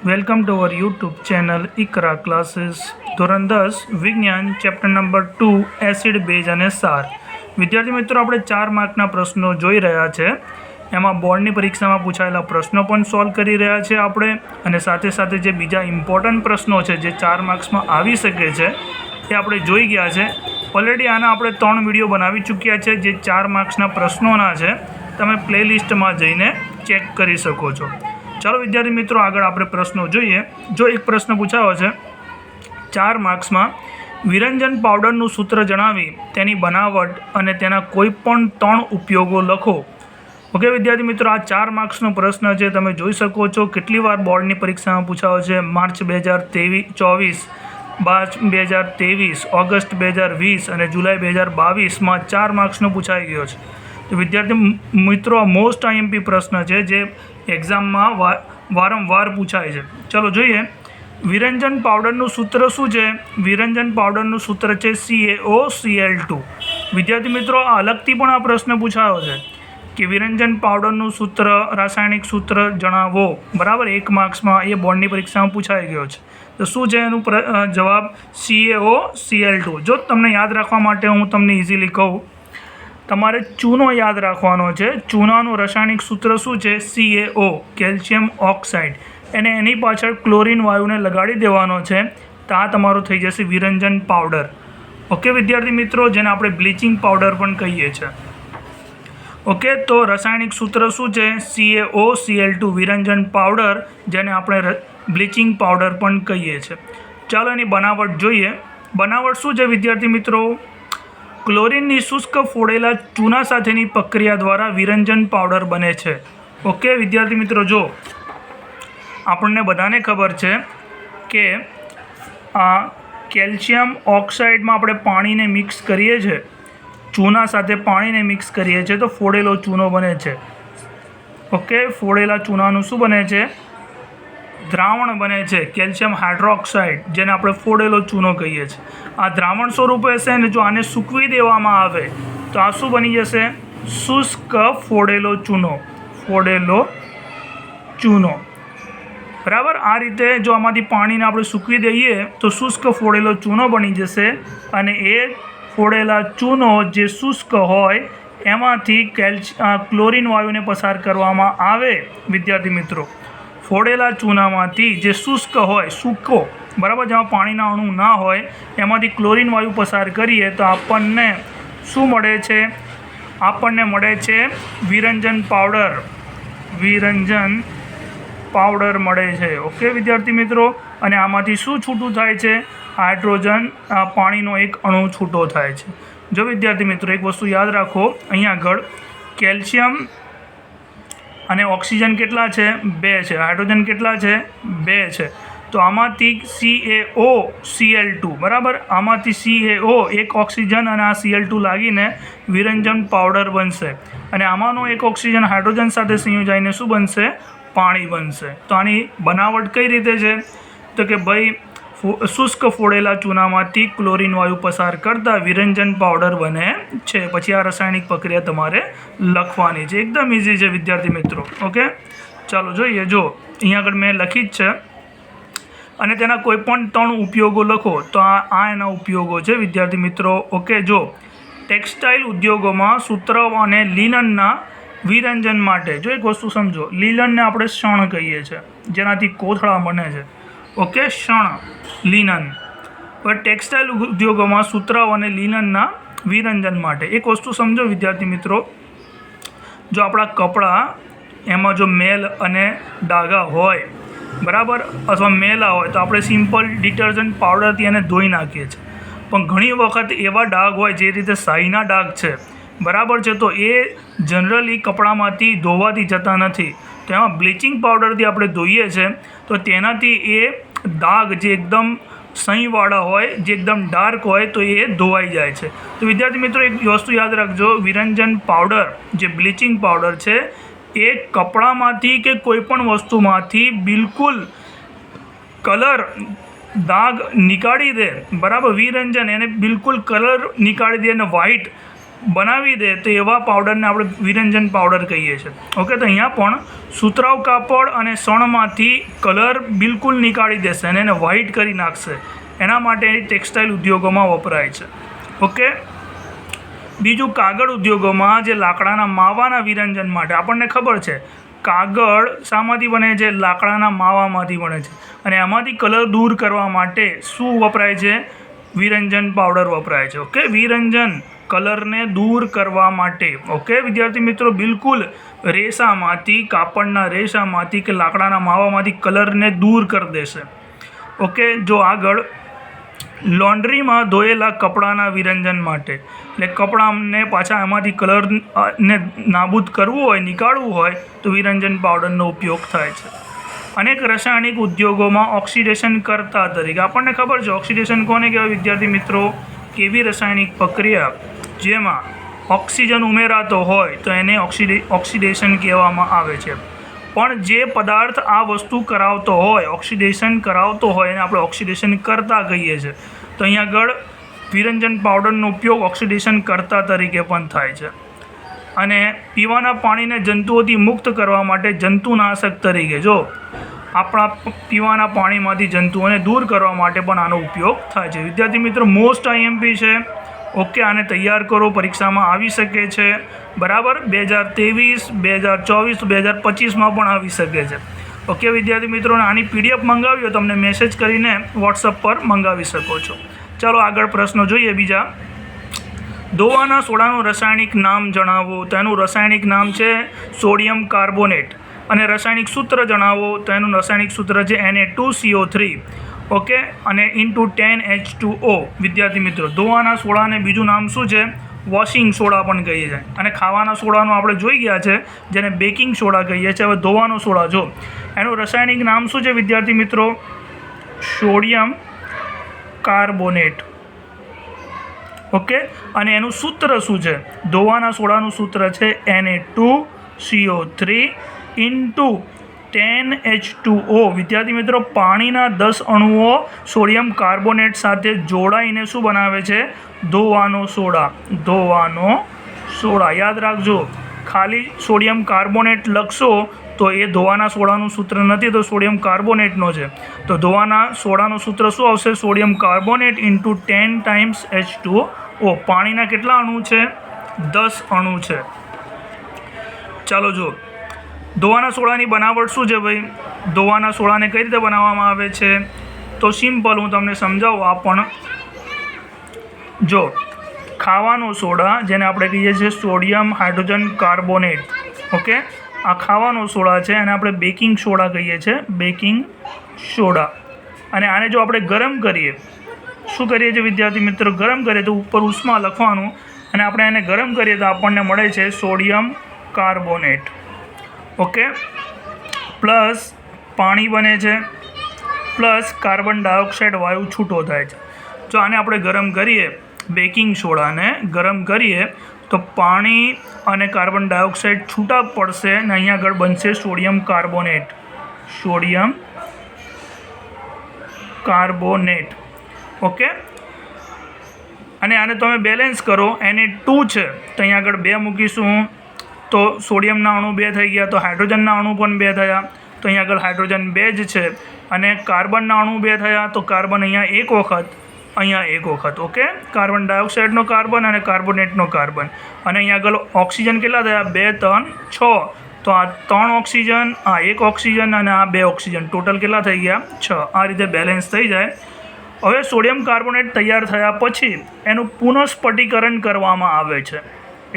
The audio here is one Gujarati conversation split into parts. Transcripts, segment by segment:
Welcome to our YouTube channel Iqra classes ધોરણ 10 વિજ્ઞાન ચેપ્ટર નંબર 2 એસિડ બેઝ અને સાર। વિદ્યાર્થી મિત્રો, આપણે 4 માર્કના પ્રશ્નો જોઈ રહ્યા છે। એમાં બોર્ડની પરીક્ષામાં પૂછાયેલા પ્રશ્નો પણ સોલ્વ કરી રહ્યા છે આપણે, અને સાથે સાથે જે બીજા ઇમ્પોર્ટન્ટ પ્રશ્નો છે જે 4 માર્ક્સમાં આવી શકે છે એ આપણે જોઈ ગયા છે। ઓલરેડી આના આપણે 3 વિડીયો બનાવી ચૂક્યા છે જે 4 માર્ક્સના પ્રશ્નોના છે। તમે પ્લેલિસ્ટમાં જઈને ચેક કરી શકો છો। ચાલો વિદ્યાર્થી મિત્રો, આગળ આપણે પ્રશ્નો જોઈએ। જો એક પ્રશ્ન પૂછાયો છે 4 માર્ક્સમાં, વિરંજન પાવડરનું સૂત્ર જણાવી તેની બનાવટ અને તેના કોઈ પણ 3 ઉપયોગો લખો। ઓકે વિદ્યાર્થી મિત્રો, આ 4 માર્ક્સનો પ્રશ્ન છે। તમે જોઈ શકો છો કેટલી વાર બોર્ડની પરીક્ષામાં પૂછાયો છે। માર્ચ 2024, માર્ચ 2023, ઓગસ્ટ 2020 અને જુલાઈ 2022માં 4 માર્ક્સનો પૂછાઈ ગયો છે। તો વિદ્યાર્થી મિત્રો, મોસ્ટ આઈએમપી પ્રશ્ન છે જે એક્ઝામમાં વારંવાર પૂછાય છે। ચલો જોઈએ, વિરંજન પાવડરનું સૂત્ર શું છે? વિરંજન પાવડરનું સૂત્ર છે CaOCl2। વિદ્યાર્થી મિત્રો, આ અલગથી પણ આ પ્રશ્ન પૂછાયો છે કે વિરંજન પાવડરનું સૂત્ર, રાસાયણિક સૂત્ર જણાવો, બરાબર। 1 માર્ક્સમાં એ બોર્ડની પરીક્ષામાં પૂછાઈ ગયો છે। તો શું છે એનું જવાબ? CaOCl2। જો તમને યાદ રાખવા માટે હું તમને ઇઝીલી કહું, તમારે ચૂનો યાદ રાખવાનો છે। ચૂનાનું રાસાયણિક સૂત્ર શું છે? CaO, calcium oxide. એને એની પાછળ ક્લોરીન વાયુને લગાડી દેવાનો છે, તો આ તમારો થઈ જશે વિરંજન પાવડર। ઓકે વિદ્યાર્થી મિત્રો, જેને આપણે બ્લીચિંગ પાવડર પણ કહીએ છીએ। ઓકે, તો રાસાયણિક સૂત્ર શું છે? CaOCl2, વિરંજન પાવડર, જેને આપણે બ્લીચિંગ પાવડર પણ કહીએ છીએ। ચાલો એની બનાવટ જોઈએ। બનાવટ શું છે વિદ્યાર્થી મિત્રો? ક્લોરીનની શુષ્ક ફોડેલા ચૂના સાથેની પ્રક્રિયા દ્વારા વિરંજન પાવડર બને છે। ઓકે વિદ્યાર્થી મિત્રો, જો આપણને બધાને ખબર છે કે આ કેલ્શિયમ ઓક્સાઇડમાં આપણે પાણીને મિક્સ કરીએ છીએ, ચૂના સાથે પાણીને મિક્સ કરીએ છીએ તો ફોડેલો ચૂનો બને છે। ઓકે, ફોડેલા ચૂનાનું શું બને છે? દ્રાવણ બને છે, કેલ્શિયમ હાઇડ્રોક્સાઇડ, જેને આપણે ફોડેલો ચૂનો કહીએ છીએ। આ દ્રાવણ સ્વરૂપે છે ને જો આને સૂકવી દેવામાં આવે તો આ શું બની જશે? શુષ્ક ફોડેલો ચૂનો, ફોડેલો ચૂનો, બરાબર। આ રીતે જો આમાંથી પાણીને આપણે સૂકવી દઈએ તો શુષ્ક ફોડેલો ચૂનો બની જશે, અને એ ફોડેલા ચૂનો જે શુષ્ક હોય એમાંથી ક્લોરીન વાયુને પસાર કરવામાં આવે। વિદ્યાર્થી મિત્રો, ફોડેલા ચૂનામાંથી જે શુષ્ક હોય, સૂકો, બરાબર, જેમાં પાણીના અણુ ના હોય, એમાંથી ક્લોરીન વાયુ પસાર કરીએ તો આપણને શું મળે છે? આપણને મળે છે વિરંજન પાવડર, વિરંજન પાવડર મળે છે। ઓકે વિદ્યાર્થી મિત્રો, અને આમાંથી શું છૂટું થાય છે? હાઇડ્રોજન, પાણીનો એક અણુ છૂટો થાય છે। જો વિદ્યાર્થી મિત્રો, એક વસ્તુ યાદ રાખો, અહીંયા આગળ કેલ્શિયમ અને ઓક્સિજન કેટલા છે? 2 છે। હાઇડ્રોજન કેટલા છે? 2 છે। તો આમાંથી CaOCl2, બરાબર, આમાંથી CaO, એક ઓક્સિજન અને આ Cl2 લાગીને વિરંજન પાવડર બનશે, અને આમાંનો એક ઓક્સિજન હાઇડ્રોજન સાથે સંયોજાઈને શું બનશે? પાણી બનશે। તો આની બનાવટ કઈ રીતે છે? તો કે ભાઈ, શુષ્ક ફોડેલા ચૂનામાંથી ક્લોરીન વાયુ પસાર કરતા વિરંજન પાવડર બને છે। પછી આ રાસાયણિક પ્રક્રિયા તમારે લખવાની છે, એકદમ ઇઝી છે વિદ્યાર્થી મિત્રો। ઓકે, ચાલો જોઈએ। જો અહીંયા આગળ મેં લખી જ છે, અને તેના કોઈ પણ 3 ઉપયોગો લખો, તો આ એના ઉપયોગો છે વિદ્યાર્થી મિત્રો। ઓકે, જો ટેક્સટાઇલ ઉદ્યોગોમાં સૂતરાઉ અને લિનનના વિરંજન માટે, જો એક વસ્તુ સમજો, લિનનને આપણે શણ કહીએ છીએ, જેનાથી કોથળા બને છે। ઓકે, શણ, લિનન। પણ ટેક્સટાઇલ ઉદ્યોગોમાં સૂતરાઉ અને લિનનના વિરંજન માટે એક વસ્તુ સમજો વિદ્યાર્થી મિત્રો, જો આપણા કપડાં એમાં જો મેલ અને ડાઘા હોય, બરાબર, અથવા મેલા હોય, તો આપણે સિમ્પલ ડિટર્જન્ટ પાવડરથી એને ધોઈ નાખીએ છીએ। પણ ઘણી વખત એવા ડાઘ હોય, જે રીતે શાહીના ડાઘ છે, બરાબર છે, તો એ જનરલી કપડામાંથી ધોવાથી જતા નથી, તો એમાં બ્લીચિંગ પાવડરથી આપણે ધોઈએ છીએ તો તેનાથી એ ડાઘ જે એકદમ સહીવાળા હોય, જે એકદમ ડાર્ક હોય, તો એ ધોવાઈ જાય છે। તો વિદ્યાર્થી મિત્રો, એક વસ્તુ યાદ રાખજો, વિરંજન પાવડર જે બ્લીચિંગ પાવડર છે એ કપડામાંથી કે કોઈ પણ વસ્તુમાંથી બિલકુલ કલર, દાગ નીકાળી દે, બરાબર, વિરંજન એને બિલકુલ કલર નીકાળી દે અને વ્હાઇટ બનાવી દે તો એવા પાવડરને આપણે વિરંજન પાવડર કહીએ છીએ. ઓકે, તો અહીંયા પણ સુતરાઉ કાપડ અને શણમાંથી કલર બિલકુલ નીકાળી દેશે અને એને વ્હાઇટ કરી નાખશે. એના માટે ટેક્સટાઇલ ઉદ્યોગોમાં વપરાય છે. ઓકે, બીજું કાગળ ઉદ્યોગોમાં જે લાકડાના માવાના વિરંજન માટે આપણને ખબર છે કાગળ શામાંથી બને છે? લાકડાના માવામાંથી બને છે. અને એમાંથી કલર દૂર કરવા માટે શું વપરાય છે? વિરંજન પાવડર વપરાય છે. ઓકે, વિરંજન કલરને દૂર કરવા માટે. ઓકે વિદ્યાર્થી મિત્રો, બિલકુલ રેસામાંથી, કાપડના રેસામાંથી કે લાકડાના માવામાંથી કલરને દૂર કરી દેશે. ઓકે, જો આગળ લોન્ડ્રીમાં ધોયેલા કપડાના વિરંજન માટે, એટલે કપડાને પાછા એમાંથી કલરને નાબૂદ કરવું હોય, નીકાળવું હોય તો વિરંજન પાવડરનો ઉપયોગ થાય છે. અનેક રાસાયણિક ઉદ્યોગોમાં ઓક્સિડેશન કરતા તરીકે, આપણને ખબર છે ઓક્સિડેશન કોને કહેવાય વિદ્યાર્થી મિત્રો? કેવી રાસાયણિક પ્રક્રિયા જેમાં ઓક્સિજન ઉમેરાતો હોય તો એને ઓક્સિડેશન કહેવામાં આવે છે. પણ જે પદાર્થ આ વસ્તુ કરાવતો હોય, ઓક્સિડેશન કરાવતો હોય એને આપણે ઓક્સિડેશન કરતા કહીએ છીએ. તો અહીંયા આગળ વિરંજન પાવડરનો ઉપયોગ ઓક્સિડેશન કરતા તરીકે પણ થાય છે. અને પીવાના પાણીને જંતુઓથી મુક્ત કરવા માટે જંતુનાશક તરીકે, જો આપણા પીવાના પાણીમાંથી જંતુઓને દૂર કરવા માટે પણ આનો ઉપયોગ થાય છે. વિદ્યાર્થી મિત્રો, મોસ્ટ આઈએમપી છે. ઓકે, આને તૈયાર કરો, પરીક્ષામાં આવી શકે છે. બરાબર, 2023, 2024, 2025માં પણ આવી શકે છે. ઓકે વિદ્યાર્થી મિત્રો, આની PDF મંગાવી હોય તમને મેસેજ કરીને વોટ્સઅપ પર મંગાવી શકો છો. ચાલો આગળ પ્રશ્નો જોઈએ. બીજા, દોવાના સોડાનું રાસાયણિક નામ જણાવો. તો એનું રાસાયણિક નામ છે સોડિયમ કાર્બોનેટ. અને રાસાયણિક સૂત્ર જણાવો. તો એનું રાસાયણિક સૂત્ર છે Na2CO3. ઓકે, અને ઇન્ટુ 10H2O. વિદ્યાર્થી મિત્રો, ધોવાના સોડાને બીજું નામ શું છે? વોશિંગ સોડા પણ કહીએ છીએ. અને ખાવાના સોડાનું આપણે જોઈ ગયા છે જેને બેકિંગ સોડા કહીએ છીએ. હવે ધોવાનો સોડા, જો એનું રાસાયણિક નામ શું છે વિદ્યાર્થી મિત્રો? Sodium carbonate. ઓકે, અને એનું સૂત્ર શું છે? ધોવાના સોડાનું સૂત્ર છે Na2CO3 ઇન્ટુ 10H2O. વિદ્યાર્થી મિત્રો, પાણીના 10 અણુઓ સોડિયમ કાર્બોનેટ સાથે જોડાઈને શું બનાવે છે? ધોવાનો સોડા. ધોવાનો સોડા. યાદ રાખજો, ખાલી સોડિયમ કાર્બોનેટ લખશો તો એ ધોવાના સોડાનું સૂત્ર નથી, તો સોડિયમ કાર્બોનેટનો છે. તો ધોવાના સોડાનું સૂત્ર શું આવશે? Sodium carbonate into 10 times H2O. પાણીના કેટલા અણુ છે? 10 અણુ છે. ચાલો જો, ધોવાના સોડાની બનાવટ શું છે ભાઈ? ધોવાના સોડાને કઈ રીતે બનાવવામાં આવે છે? તો સિમ્પલ, હું તમને સમજાવું. આ પણ જો ખાવાનો સોડા, જેને આપણે કહીએ છીએ સોડિયમ હાઇડ્રોજન કાર્બોનેટ. ઓકે, આ ખાવાનો સોડા છે અને આપણે બેકિંગ સોડા કહીએ છીએ. Baking soda. અને આને જો આપણે ગરમ કરીએ, શું કરીએ છીએ વિદ્યાર્થી મિત્રો? ગરમ કરીએ તો ઉપર ઉષ્મા લખવાનું, અને આપણે એને ગરમ કરીએ તો આપણને મળે છે સોડિયમ કાર્બોનેટ. ઓકે, પ્લસ પાણી બને છે, પ્લસ કાર્બન ડાયોક્સાઇડ વાયુ છૂટો થાય છે. જો આને આપણે ગરમ કરીએ, બેકિંગ સોડાને ગરમ કરીએ તો પાણી અને કાર્બન ડાયોક્સાઇડ છૂટા પડશે અને અહીંયા આગળ બનશે sodium carbonate. Sodium carbonate. Okay, અને આને તમે બેલેન્સ કરો. Na2 છે તો અહીંયા આગળ 2 મૂકીશું તો સોડિયમના અણુ 2 થઈ ગયા, તો હાઇડ્રોજનના અણુ પણ 2 થયા, તો અહીંયા આગળ હાઇડ્રોજન 2 જ છે. અને કાર્બનના અણુ 2 થયા, તો કાર્બન અહીંયા 1 વખત, અહીંયા 1 વખત. ઓકે, કાર્બન ડાયોક્સાઇડનો કાર્બન અને કાર્બોનેટનો કાર્બન. અને અહીંયા આગળ ઓક્સિજન કેટલા થયા? 2, 3, 6. તો આ 3 ઓક્સિજન, આ 1 ઓક્સિજન અને આ 2 ઓક્સિજન, ટોટલ કેટલા થઈ ગયા? 6. આ રીતે બેલેન્સ થઈ જાય. હવે સોડિયમ કાર્બોનેટ તૈયાર થયા પછી એનું પુનઃસ્ફટિકરણ કરવામાં આવે છે.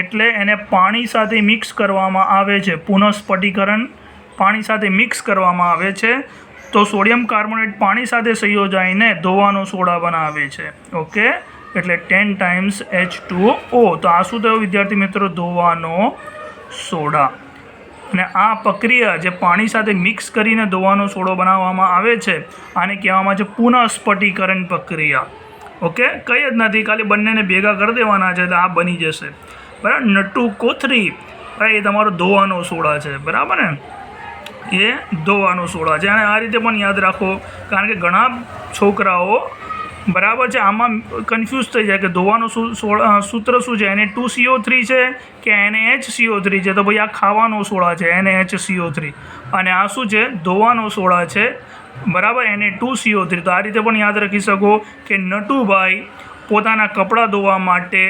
એટલે એને પાણી સાથે મિક્સ કરવામાં આવે છે. પુનઃસ્ફટિકરણ પાણી સાથે મિક્સ કરવામાં આવે છે. તો સોડિયમ કાર્બોનેટ પાણી સાથે સંયોજાઈને ધોવાનો સોડા બનાવે છે. ઓકે, એટલે 10 ટાઈમ્સ H2O. તો આ શું થયું વિદ્યાર્થી મિત્રો? ધોવાનો સોડા. અને આ પ્રક્રિયા જે પાણી સાથે મિક્સ કરીને ધોવાનો સોડો બનાવવામાં આવે છે, આને કહેવામાં છે પુનઃસ્ફટિકરણ પ્રક્રિયા. ઓકે, કંઈ જ નથી, ખાલી બંનેને ભેગા કરી દેવાના છે એટલે આ બની જશે. બરાબર, નટુ કોથરી ભાઈ એ તમારો ધોવાનો સોડા છે. બરાબર ને, એ ધોવાનો સોડા છે. અને આ રીતે પણ યાદ રાખો, કારણ કે ઘણા છોકરાઓ બરાબર છે. આમાં કન્ફ્યુઝ થઈ જાય કે ધોવાનું સૂત્ર શું છે, Na2CO3 છે કે NaHCO3 છે. તો ભાઈ આ ખાવાનો સોડા છે NaHCO3, અને આ શું છે, ધોવાનો સોડા છે, બરાબર, Na2CO3. તો આ રીતે પણ યાદ રાખી શકો કે નટુભાઈ પોતાના કપડાં ધોવા માટે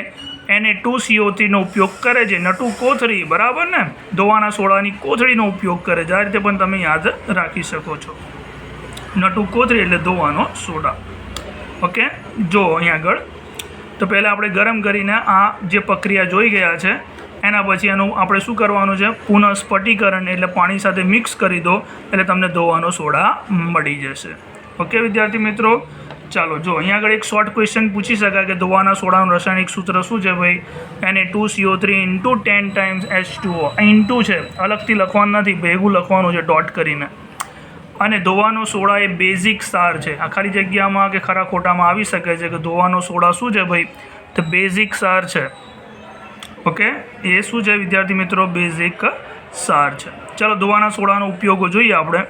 Na2CO3નો ઉપયોગ કરે છે. નટુ કોથળી, બરાબર ને, ધોવાના સોડાની કોથળીનો ઉપયોગ કરે છે. આ રીતે પણ તમે યાદ રાખી શકો છો. નટુ કોથળી એટલે ધોવાનો સોડા. ઓકે, જો અહીંયા આગળ તો પહેલાં આપણે ગરમ કરીને આ જે પ્રક્રિયા જોઈ ગયા છે, એના પછી એનું આપણે શું કરવાનું છે, પુનઃ સ્ફટિકરણ એટલે પાણી સાથે મિક્સ કરી દો એટલે તમને ધોવાનો સોડા મળી જશે. ઓકે વિદ્યાર્થી મિત્રો, ચાલો જો અહીંયા આગળ એક શોર્ટ ક્વેશ્ચન પૂછી શકાય કે ધોવાના સોડાનું રાસાયણિક સૂત્ર શું છે ભાઈ, Na2CO3 × 10 ટાઈમ્સ H2O. ઇન્ટુ છે, અલગથી લખવાનું નથી, ભેગું લખવાનું છે ડોટ કરીને. અને ધોવાનો સોડા એ બેઝિક સાર છે. આ ખાલી જગ્યામાં કે ખરા ખોટામાં આવી શકે છે કે ધોવાનો સોડા શું છે ભાઈ, તો બેઝિક સાર છે. ઓકે, એ શું છે વિદ્યાર્થી મિત્રો, બેઝિક સાર છે. ચાલો ધોવાના સોડાનો ઉપયોગો જોઈએ આપણે.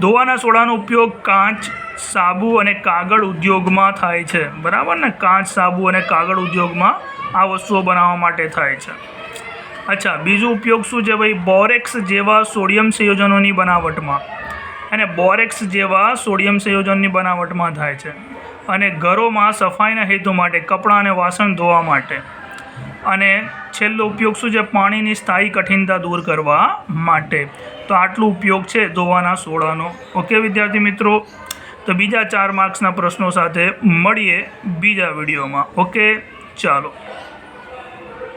ધોવાના સોડાનો ઉપયોગ કાચ, સાબુ અને કાગળ ઉદ્યોગમાં થાય છે, બરાબર ને. કાચ, સાબુ અને કાગળ ઉદ્યોગમાં આ વસ્તુઓ બનાવવા માટે થાય છે. અચ્છા, બીજો ઉપયોગ શું છે ભાઈ, બોરેક્સ જેવા સોડિયમ સંયોજનોની બનાવટમાં, અને બોરેક્સ જેવા સોડિયમ સંયોજનની બનાવટમાં થાય છે. અને ઘરોમાં સફાઈના હેતુ માટે, કપડાં અને વાસણ ધોવા માટે. અને છેલ્લો ઉપયોગ શું છે, પાણીની સ્થાયી કઠિનતા દૂર કરવા માટે. તો આટલું ઉપયોગ છે ધોવાના સોડાનો. ઓકે વિદ્યાર્થી મિત્રો, તો બીજા 4 માર્ક્સના પ્રશ્નો સાથે મળીએ બીજા વિડીયોમાં. ઓકે, ચાલો.